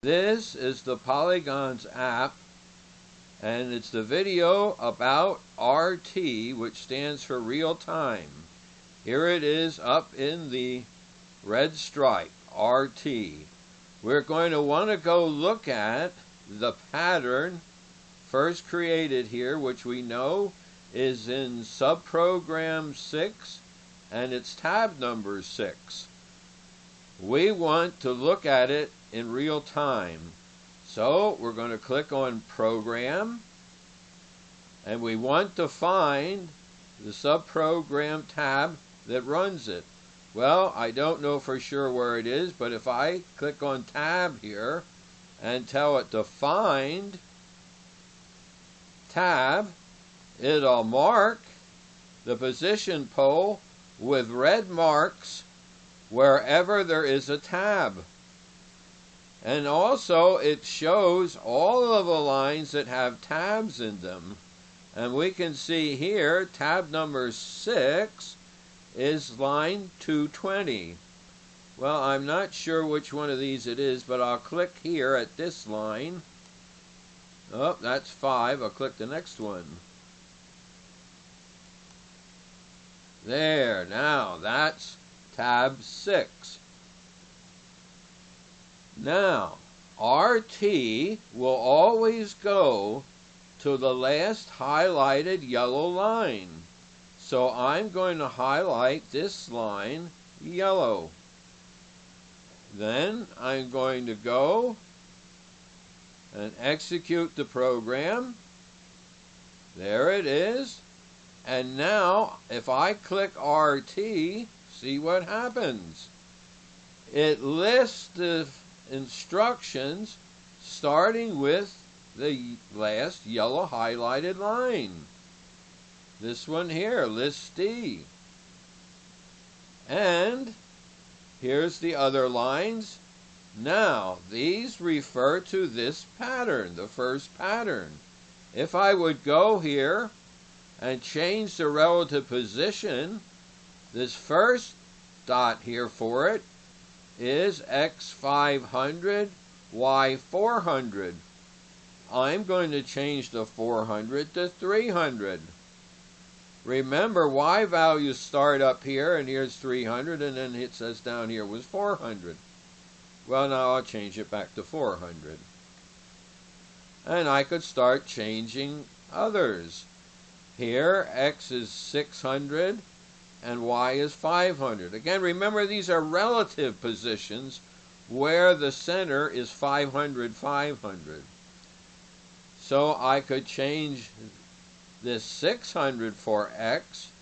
This is the Polygons app, and it's the video about RT, which stands for real time. Here it is up in the red stripe, RT. We're going to want to go look at the pattern first created here, which we know is in subprogram 6, and it's tab number 6. We want to look at it in real time. So we're going to click on Program, and we want to find the subprogram tab that runs it. Well, I don't know for sure where it is, but if I click on Tab here and tell it to find tab, it'll mark the position pole with red marks wherever there is a tab. And also it shows all of the lines that have tabs in them. And we can see here tab number 6 is line 220. Well, I'm not sure which one of these it is, but I'll click here at this line. Oh, that's 5. I'll click the next one. There, now that's tab 6. Now, RT will always go to the last highlighted yellow line. So I'm going to highlight this line yellow. Then I'm going to go and execute the program. There it is. And now, if I click RT, see what happens. It lists the instructions starting with the last yellow highlighted line. This one here, list D. And here's the other lines. Now, these refer to this pattern, the first pattern. If I would go here and change the relative position, this first dot here for it is X500, Y400. I'm going to change the 400 to 300. Remember, Y values start up here, and here's 300, and then it says down here was 400. Well, now I'll change it back to 400. And I could start changing others. Here, X is 600, and Y is 500. Again, remember, these are relative positions where the center is 500, 500. So I could change this 600 for X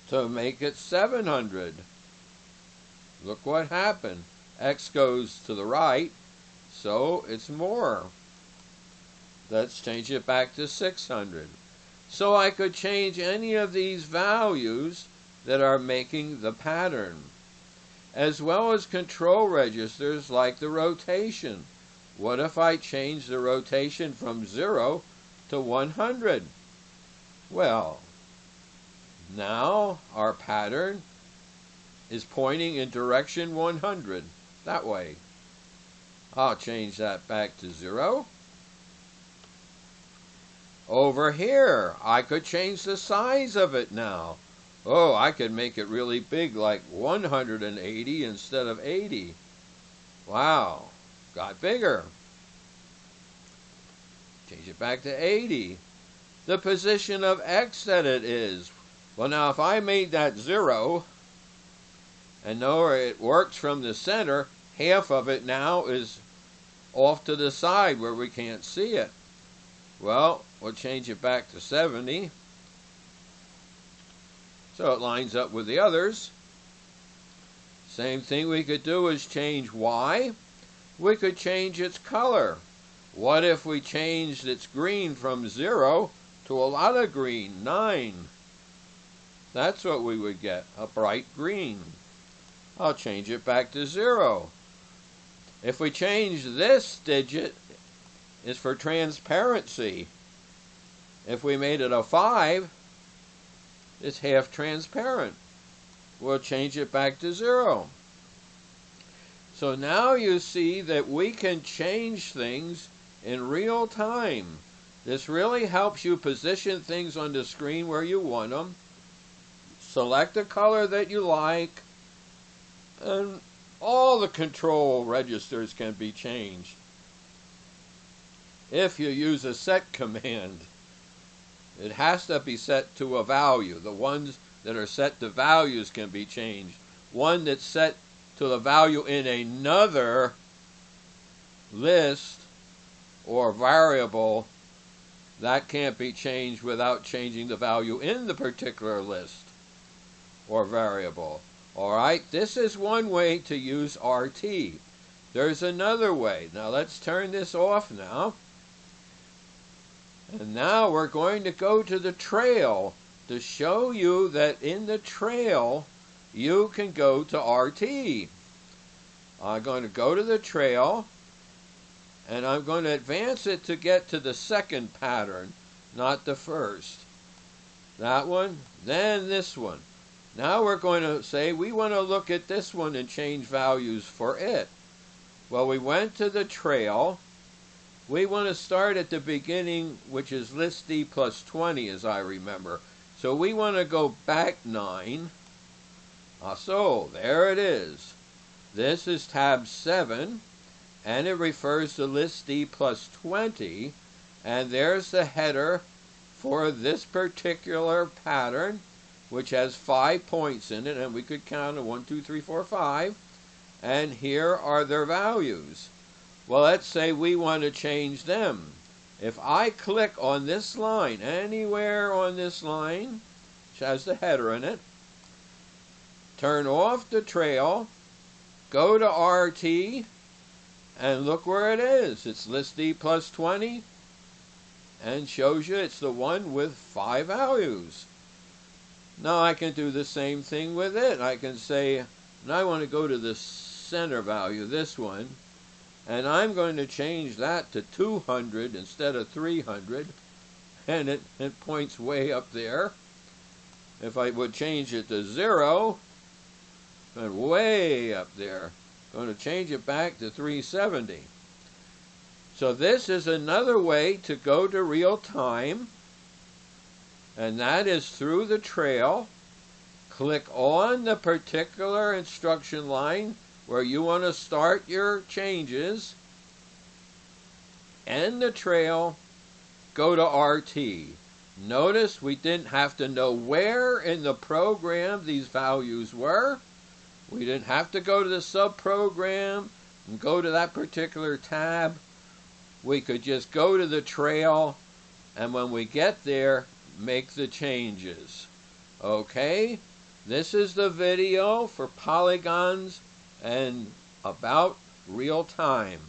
to make it 700. Look what happened. X goes to the right, so it's more. Let's change it back to 600. So I could change any of these values that are making the pattern, as well as control registers like the rotation. What if I change the rotation from 0 to 100? Well, now our pattern is pointing in direction 100, that way. I'll change that back to 0. Over here, I could change the size of it now. Oh, I could make it really big, like 180 instead of 80. Wow, got bigger. Change it back to 80. The position of X that it is. Well, now if I made that 0, and know it works from the center, half of it now is off to the side where we can't see it. Well, we'll change it back to 70. So it lines up with the others. Same thing we could do is change Y. We could change its color. What if we changed its green from 0 to a lot of green, 9? That's what we would get, a bright green. I'll change it back to 0. If we change this digit, it's for transparency. If we made it a 5, it's half transparent. We'll change it back to 0. So now you see that we can change things in real time. This really helps you position things on the screen where you want them, select a color that you like, and all the control registers can be changed if you use a set command. It has to be set to a value. The ones that are set to values can be changed. One that's set to the value in another list or variable, that can't be changed without changing the value in the particular list or variable. Alright, this is one way to use RT. There's another way. Now let's turn this off now. And now we're going to go to the trail to show you that in the trail you can go to RT. I'm going to go to the trail and I'm going to advance it to get to the second pattern, not the first. That one, then this one. Now we're going to say we want to look at this one and change values for it. Well, we went to the trail. We want to start at the beginning, which is list D plus 20, as I remember. So we want to go back 9. So there it is. This is tab 7, and it refers to list D plus 20. And there's the header for this particular pattern, which has 5 points in it, and we could count 1, 2, 3, 4, 5. And here are their values. Well, let's say we want to change them. If I click on this line, anywhere on this line, which has the header in it, turn off the trail, go to RT, and look where it is. It's list D plus 20, and shows you it's the one with 5 values. Now I can do the same thing with it. I can say, and I want to go to the center value, this one, and I'm going to change that to 200 instead of 300, and it points way up there. If I would change it to 0, and way up there, I'm going to change it back to 370. So this is another way to go to real time, and that is through the trail. Click on the particular instruction line where you want to start your changes, end the trail, go to RT. Notice we didn't have to know where in the program these values were. We didn't have to go to the subprogram and go to that particular tab. We could just go to the trail, and when we get there, make the changes. Okay, this is the video for polygons and about real time.